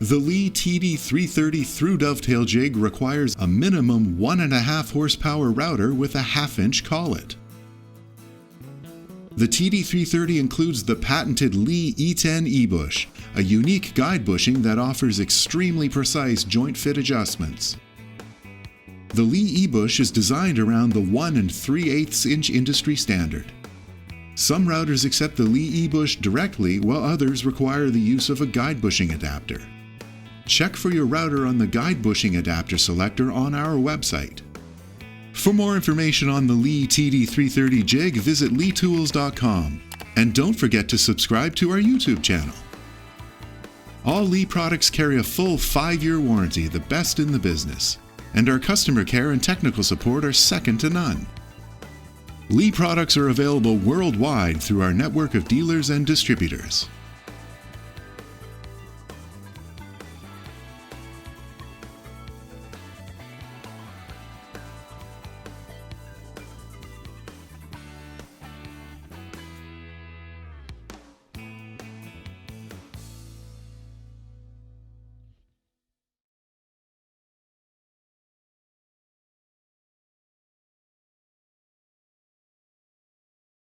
The Lee TD330 through dovetail jig requires a minimum 1.5 horsepower router with a 1/2-inch collet. The TD330 includes the patented Lee E10 E-bush, a unique guide bushing that offers extremely precise joint fit adjustments. The Lee E-bush is designed around the 1 3/8 inch industry standard. Some routers accept the Lee E-bush directly, while others require the use of a guide bushing adapter. Check for your router on the guide bushing adapter selector on our website. For more information on the Lee TD330 jig, visit leetools.com. And don't forget to subscribe to our YouTube channel. All Lee products carry a full 5-year warranty, the best in the business. And our customer care and technical support are second to none. Lee products are available worldwide through our network of dealers and distributors.